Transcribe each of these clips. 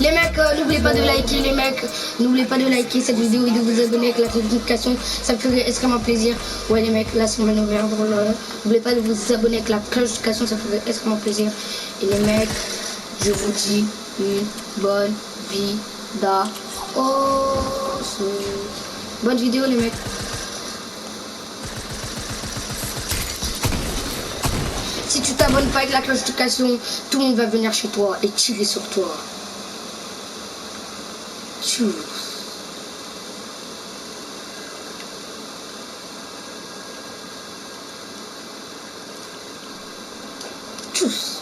Les mecs, n'oubliez pas de liker, les mecs. N'oubliez pas de liker cette vidéo et de vous abonner avec la notification. Ça me ferait extrêmement plaisir. Ouais, les mecs, là, c'est mon horaire. N'oubliez pas de vous abonner avec la notification. Ça me ferait extrêmement plaisir. Et les mecs, je vous dis une bonne vida. Oh, bonne vidéo, les mecs. Si tu t'abonnes pas avec la notification, tout le monde va venir chez toi et tirer sur toi. Tchuss. Tchuss.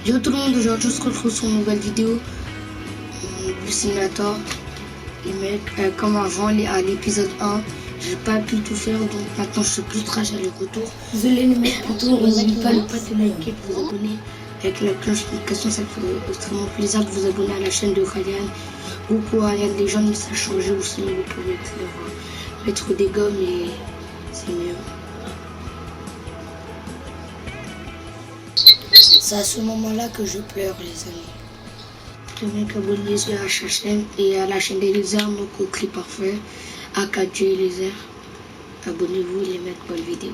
Yo tout le monde, aujourd'hui on se retrouve sur une nouvelle vidéo du simulator. Les mecs, comme avant, à l'épisode 1, j'ai pas pu tout faire, donc maintenant je suis plus trash à le retour. Désolé les mecs, plutôt, n'oubliez pas de liker, de vous abonner avec la cloche de notification, ça fait extrêmement plaisir de vous abonner à la chaîne de Ryan. Beaucoup Ryan, les gens mais ça a changé aussi, vous pouvez mettre des gommes et c'est mieux. C'est à ce moment-là que je pleure, les amis. Les mecs, abonnez-vous à la chaîne et à la chaîne des lézards, donc au clip parfait, à 4G lézards. Abonnez-vous, les mecs, bonne vidéo.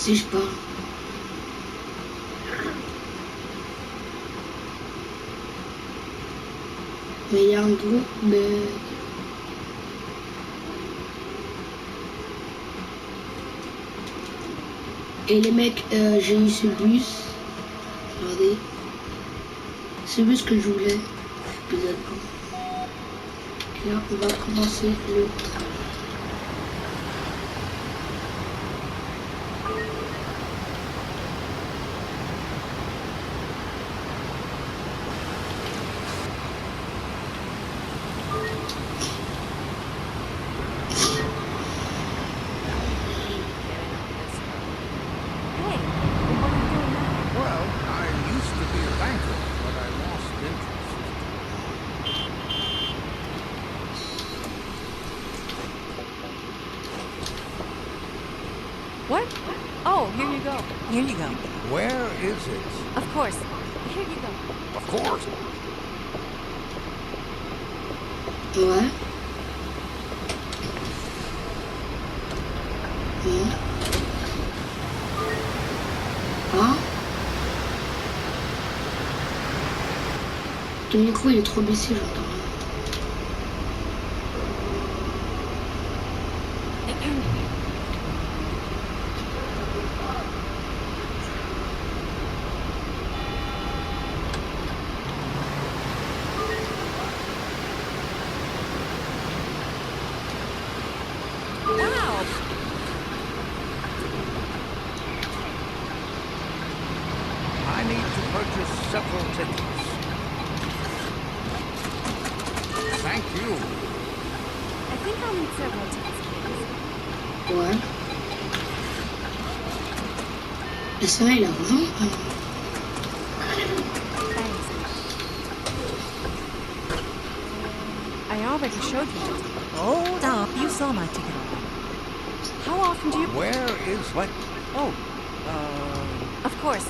Si je parle. Mais il y a un groupe de... Et les mecs, j'ai eu ce bus. Regardez. Ce bus que je voulais. Épisode 1. Et là, on va commencer le travail. What? Oh, here you go. Here you go. Where is it? Of course. Here you go. Of course. Ouais. Mmh. Ah. Ton micro il est trop baissé, j'entends. Wow. I need to purchase several tickets. Thank you. I think I'll need several tickets, please. Ouais. Et ça, il a raison. Thanks. I already showed you this. Hold up. You saw my ticket already. How often do you... Where is what? Oh, Of course.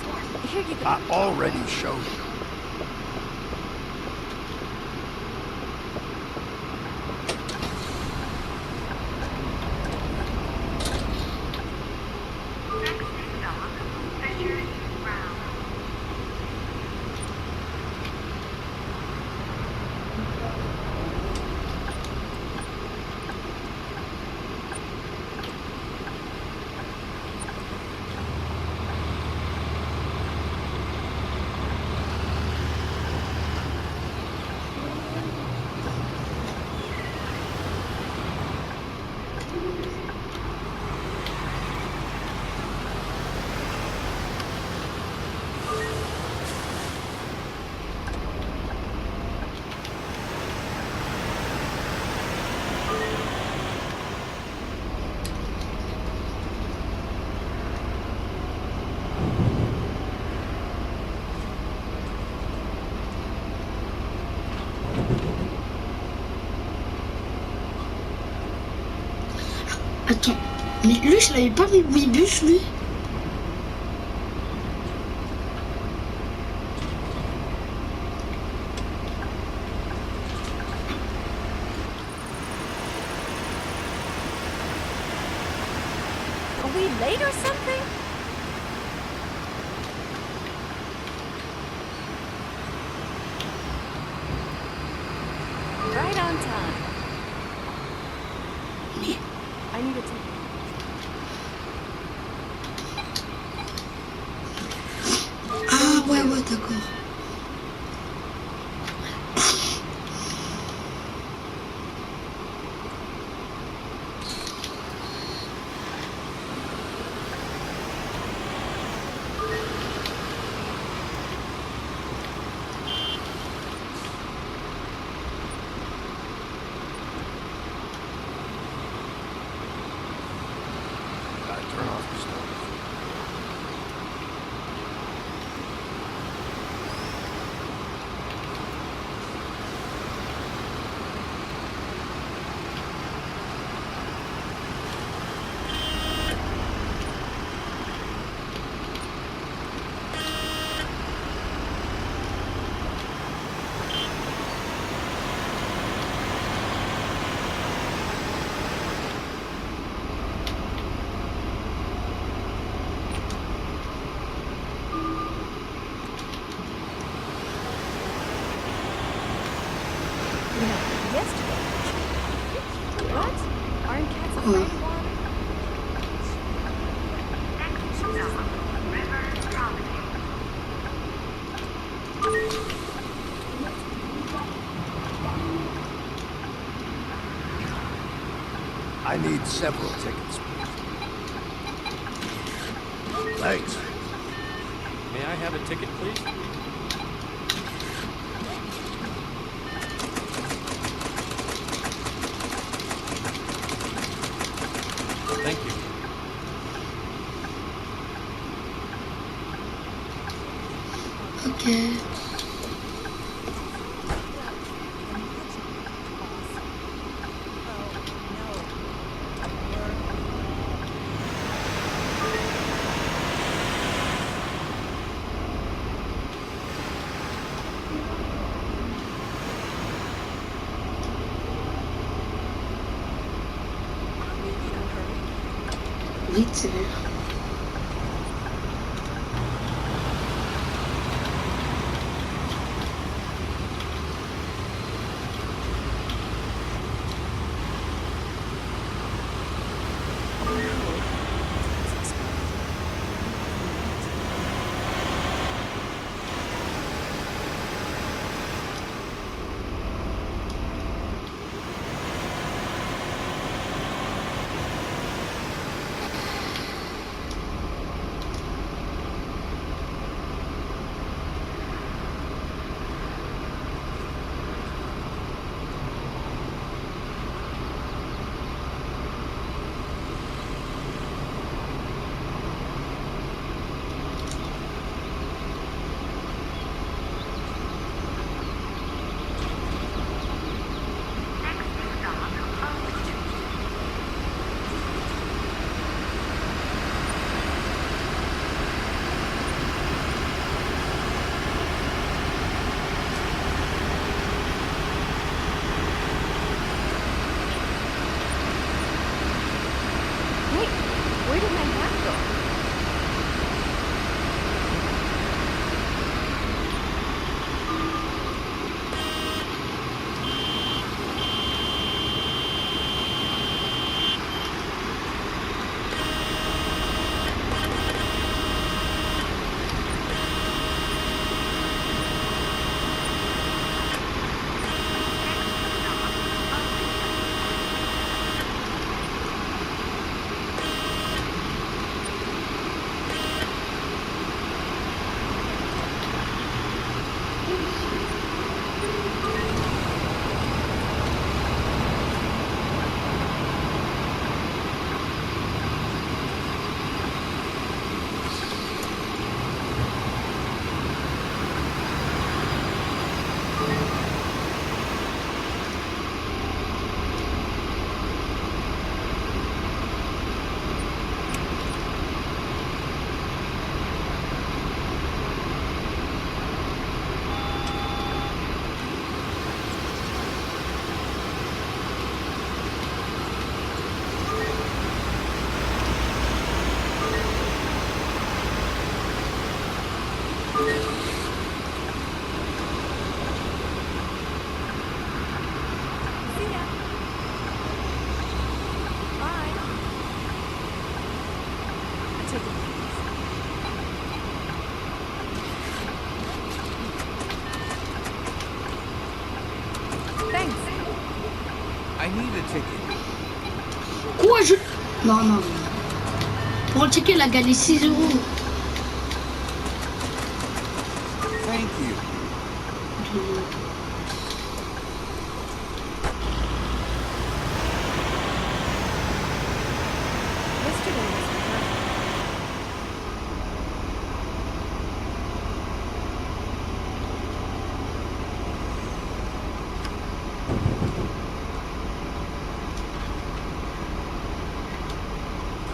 Here you go. I already showed you. Attends, mais lui, je l'avais pas mis Wibus, lui. Are we late or something? Right on time. Mais... I need a ticket. Ah, ouais, d'accord. You know, yesterday. What? Aren't cats Quoi? afraid of water? I need several tickets, please. Thanks. May I have a ticket, please? Thank you. Ok. Vite. Wait, where did my map go? See ya. Bye. A ticket, please. Thanks. I need a ticket. Quoi, je... Non, non, non. Pour le ticket, il a gagné 6 euros. Thank you. Yesterday was perfect.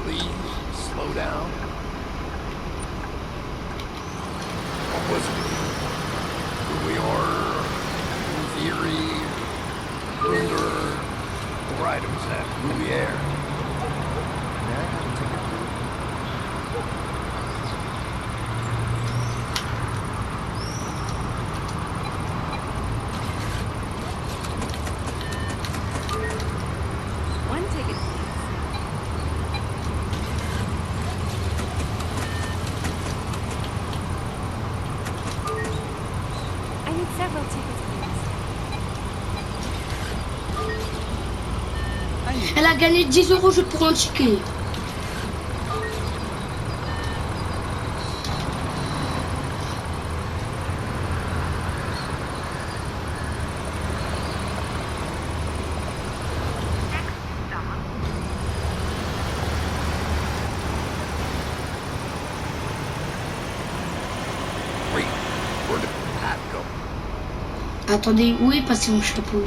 Please slow down. What was it? Who we are, in theory, ruler, or items at Louvier. May I have a ticket, please? find it. Elle a gagné 10 euros juste pour un ticket. Wait, where did Pat go? Attendez, où est passé mon chapeau?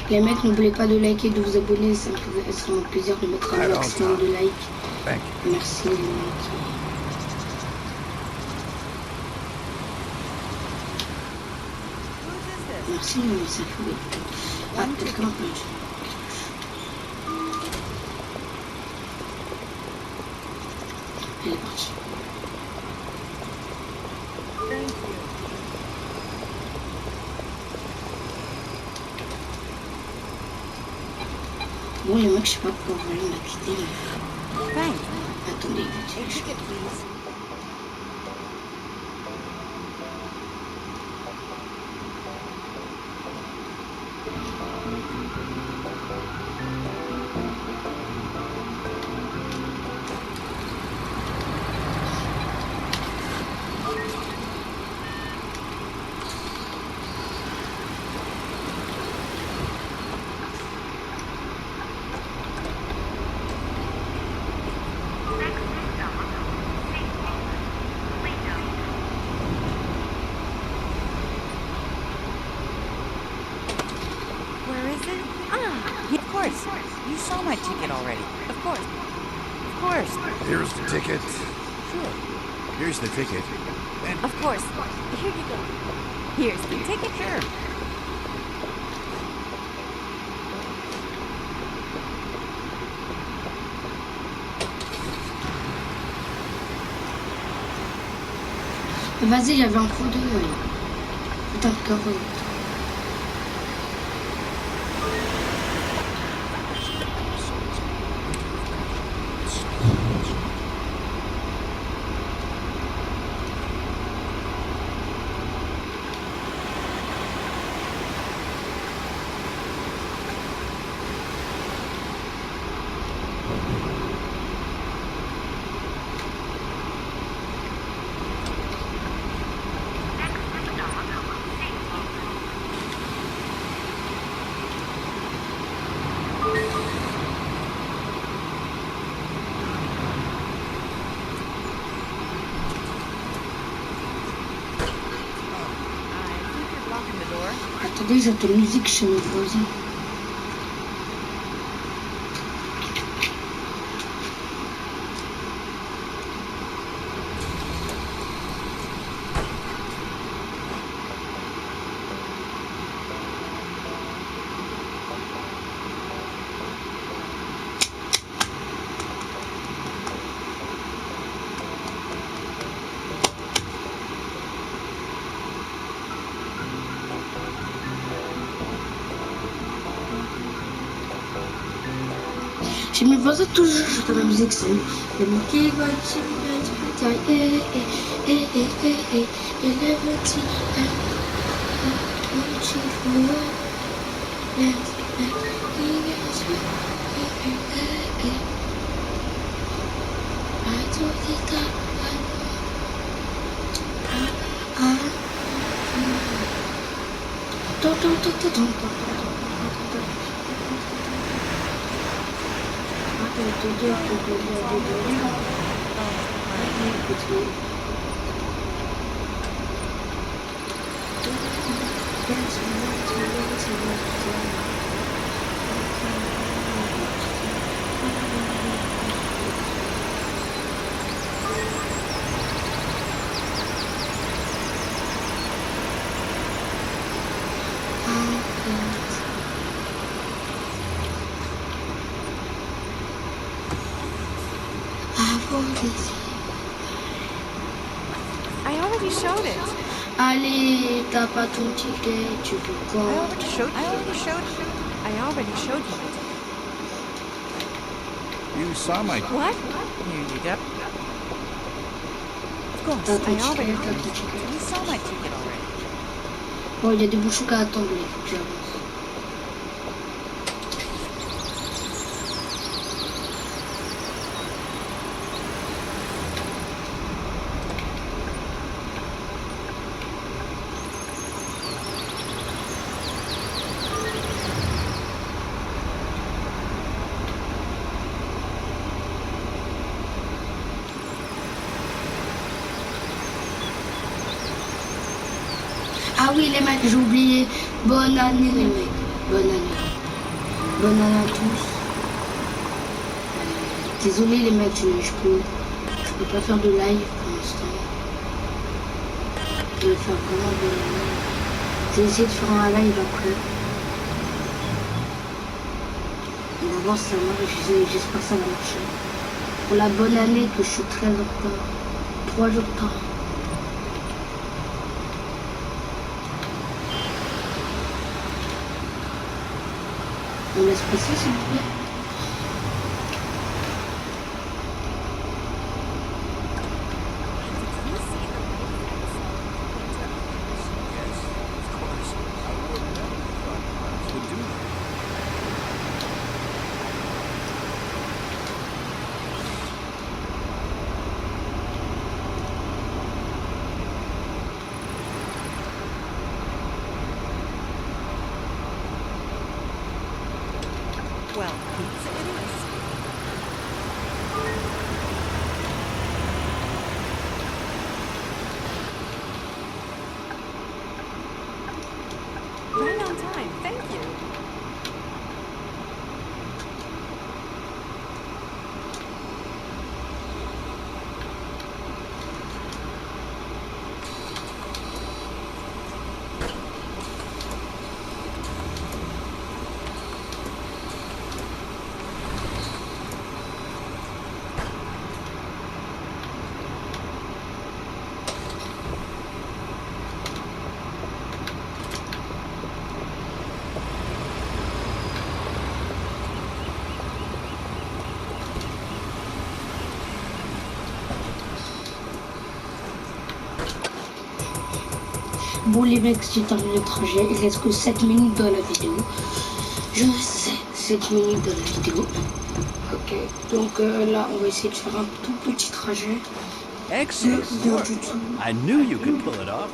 Les mecs, n'oubliez pas de liker et de vous abonner. Ça me fait un plaisir de mettre un Alors, maximum de likes. Thank you. Merci les mecs. Merci, mais ça fait. Ah, quelqu'un peut. Elle est partie. Bon, les mecs, je sais pas pourquoi vous m'a quitté. Thanks. Attendez, A ticket, please. Where is it? Ah, yeah, of course. You saw my ticket already. Of course. Of course. Here's the ticket. Sure. Here's the ticket. And Of course. Here you go. Here's the ticket. Sure. Vas-y, il y avait un coup de. Putain, de carotte. I think you're blocking the door. Attendez, j'entends musique chez mes voisins. Chez mes voisins, toujours, j'entends la musique, c'est le mot qui va te mettre, et le petit, I already showed it. Allez, t'as pas ton ticket, tu veux quoi? I already showed you. I already showed you my ticket. you saw my What? Here you go. Of course. T'as ton I already ticket, t'as ton ticket. You saw my ticket already. Bon, il y a des bouchons à attendre, il faut que j'avance. Ah oui les mecs, j'ai oublié. Bonne année les mecs. Bonne année. Bonne année à tous. Désolé les mecs, je peux pas faire de live pour l'instant. Je vais faire vraiment de live. Je vais essayer de faire un live après. On va voir si ça marche. J'espère que ça va marcher. Pour la bonne année que je suis très en retard. 3 jours de temps. On laisse passer s'il vous plaît. Did you see the way that Yes, of course. I would never have thought Hans would do that. Well, pizza it is. right on time. Thank you. Bon les mecs, j'ai terminé le trajet, il reste que 7 minutes dans la vidéo. Je sais, 7 minutes dans la vidéo. Ok, donc là on va essayer de faire un tout petit trajet. Excellent work. I knew you could pull it off.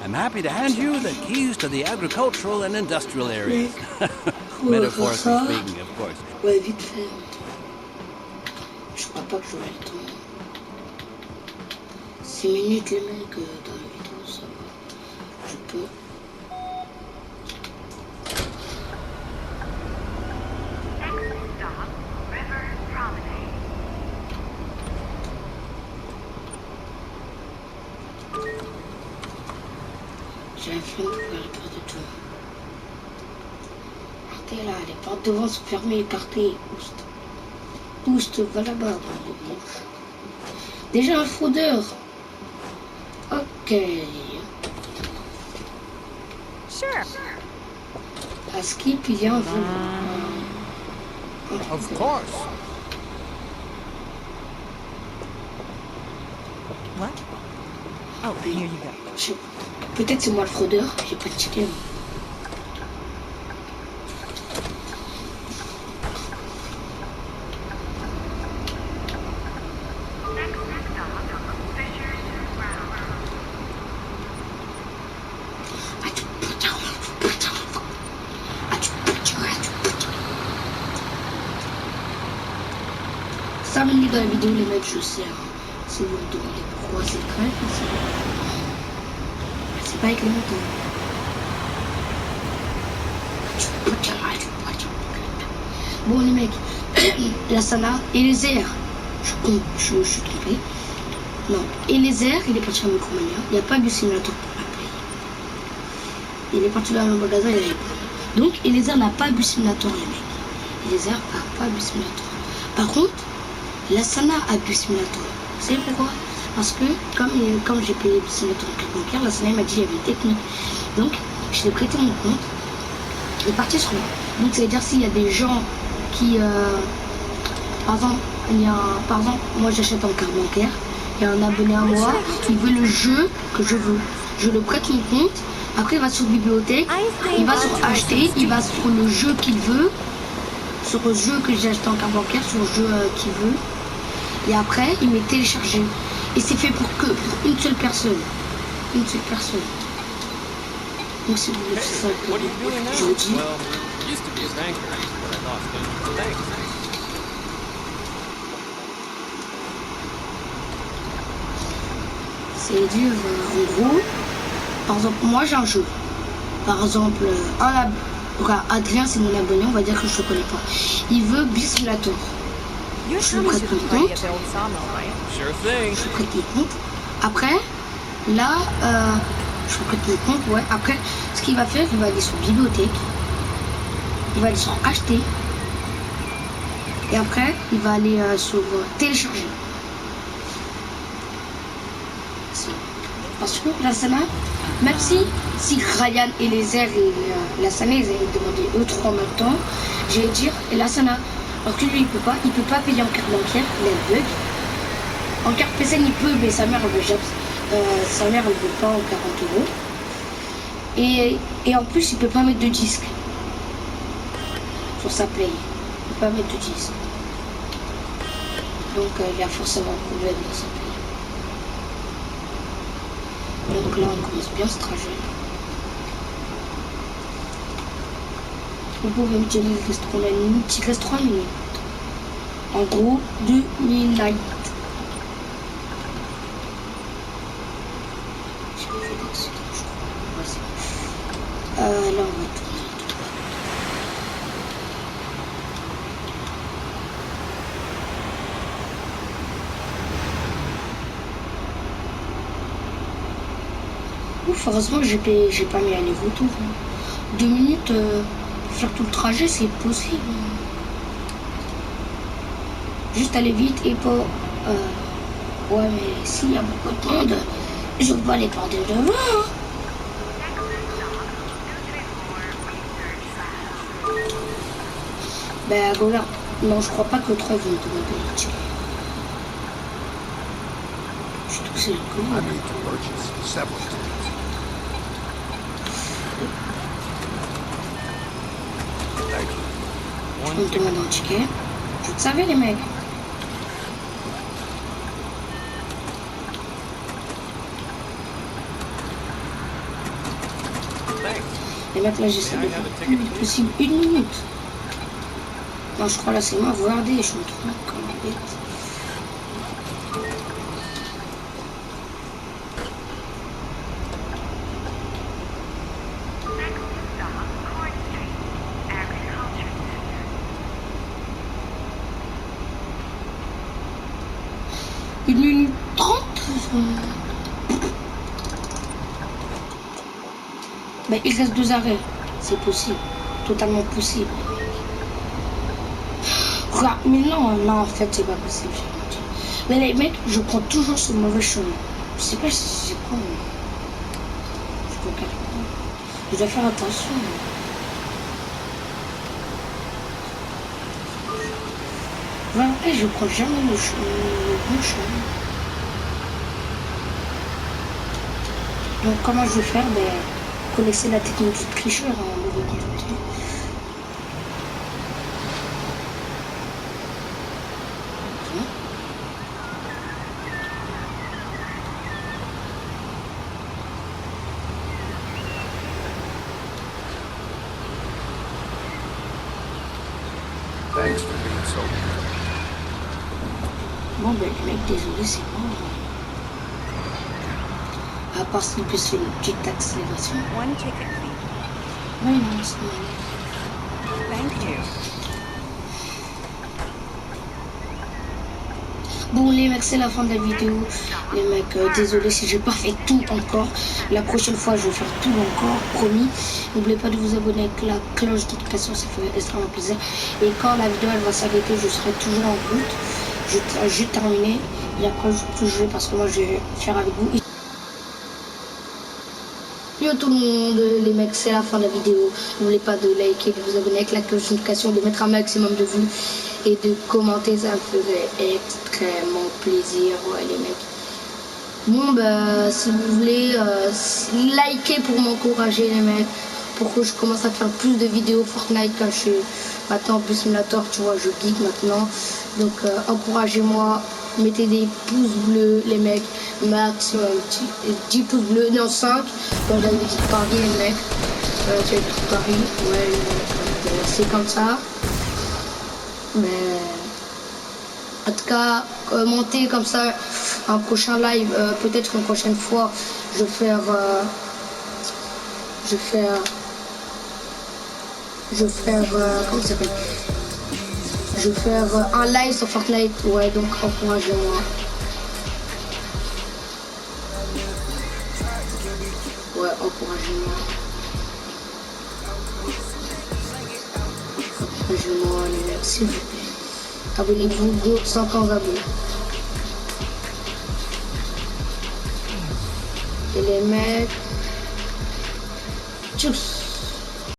I'm happy to hand you the keys to the agricultural and industrial areas. Metaphorically speaking, of course. Ouais, vite fait. Je crois pas que j'aurai le temps. 6 minutes les mecs dans la vidéo, ça va. Je peux. J'ai la flemme d'ouvrir les portes de tout. Partez là, les portes devant sont fermées, partez. Oust, va là-bas, bande de manches. Déjà un fraudeur. Ok. Sure. À Skip, il y a un voleur. Of course. What? Oh, here you go. Peut-être c'est moi le fraudeur, j'ai pas checké. Moi. Ah, tu putain. 5 minutes dans la vidéo, les mecs, je sais. Hein. Si vous me demandez pourquoi, c'est très facile. C'est pas avec les motos. Bon, les mecs, la Sana et les airs. Je suis trompé. Non, et les airs, il est parti à Micromania. Il n'y a pas de simulateur pour la paye. Il est parti dans le magasin, il avait pas. Donc, et les airs n'a pas de simulateur, les mecs. Et les airs n'a pas de simulateur. Par contre, la Sana a du simulateur. Vous savez pourquoi? Parce que comme j'ai payé le simulateur en carte bancaire, la Sana m'a dit qu'il y avait une technique. Donc, je l'ai prêté mon compte. Il est parti sur moi. Donc, ça veut dire s'il y a des gens qui... par exemple, moi j'achète en carte bancaire. Il y a un abonné à moi qui veut le jeu que je veux. Je le prête mon compte Après, il va sur bibliothèque, il va sur acheter, il va sur le jeu qu'il veut, sur le jeu que j'ai acheté en carte bancaire, sur le jeu qu'il veut. Et après, il met télécharger. Et c'est fait pour une seule personne. Une seule personne. Donc si vous voulez faire ça, What are you doing now? je vous dis. Well, I used to be a banker, but I lost it. Thanks. C'est dur. En gros, par exemple, moi j'ai un jeu. Par exemple, Adrien, c'est mon abonné, on va dire que je le connais pas. Il veut Bismulator. You're Je coming prête to the mon party compte. at the old sawmill, right? Sure thing. Je prête mon compte. Après, là, je prête mon compte, ouais. Après, ce qu'il va faire, il va aller sur bibliothèque. Il va aller sur acheter. Et après, il va aller sur télécharger. Parce que la Sana, même si Ryan et les airs et la Sana, ils avaient demandé eux trois en même temps, j'allais dire, et la Sana, alors que lui, il peut pas payer en carte bancaire, il a le bug. En carte PCN, il peut, mais sa mère, elle veut pas en 40 €. Et en plus, il peut pas mettre de disque sur sa play. Il peut pas mettre de disque. Donc, il y a forcément un problème dans sa play. Donc là, on commence bien ce trajet. Vous pouvez me dire, il reste 3 minutes. En gros, 2 minutes. Là, on va tourner. Ouf, heureusement que j'ai pas mis aller-retour. 2 minutes, faire tout le trajet, c'est possible. Juste aller vite et pas... ouais, mais s'il y a beaucoup de monde, je peux pas aller par devant. Hein. Ben, regarde. Non, je crois pas que le 3 vont demander le ticket. Je trouve que c'est le coup. I need to purchase several tickets. Thank you. On me demande un ticket. Je le savais, les mecs. Thanks. Les mecs, là, j'essaie de faire le plus vite possible. 1 minute. Non, je crois là, c'est moi. Regardez, je me trouve comme un bête. Une minute 30. Ben, il reste 2 arrêts. C'est possible. Totalement possible. Regarde, mais non, en fait, c'est pas possible. Mais les mecs, je prends toujours ce mauvais chemin. Je sais pas si c'est quoi. Je dois faire attention. Voilà, et je prends jamais le bon chemin. Donc comment je vais faire? Ben, vous connaissez la technique du tricheur en mauvais conducteur. Thanks for being so kind. Bon ben les mecs, désolé, c'est mort. À part s'il peut se faire une petite accélération. One ticket, please. Oui, non, c'est bon. Thank you. Bon les mecs, c'est la fin de la vidéo. Les mecs, désolé si j'ai pas fait tout encore. La prochaine fois, je vais faire tout encore, promis. N'oubliez pas de vous abonner avec la cloche de notification, ça fait extrêmement plaisir. Et quand la vidéo elle va s'arrêter, je serai toujours en route. J'ai terminé. Et après, je peux jouer parce que moi, je vais faire avec vous. Yo tout le monde, les mecs, c'est la fin de la vidéo. N'oubliez pas de liker, de vous abonner avec la cloche de notification, de mettre un maximum de vues et de commenter, ça me ferait extrêmement plaisir. Ouais les mecs. Bon, bah, si vous voulez, likez pour m'encourager, les mecs. Pour que je commence à faire plus de vidéos Fortnite quand je suis maintenant plus simulator, tu vois, je geek maintenant. Donc, encouragez-moi. Mettez des pouces bleus, les mecs. Max, 10 pouces bleus, non 5. Quand j'avais dit Paris, les mecs. J'ai dit Paris, ouais, c'est comme ça. Mais en tout cas, commentez comme ça un prochain live. Peut-être qu'une prochaine fois, je vais faire comment ça s'appelle? Je vais faire un live sur Fortnite. Ouais, donc encouragez-moi. Ouais, encouragez-moi. Encouragez-moi, les mecs, s'il vous plaît. Abonnez-vous, go, 50 abonnés. Et les mecs, tchuss.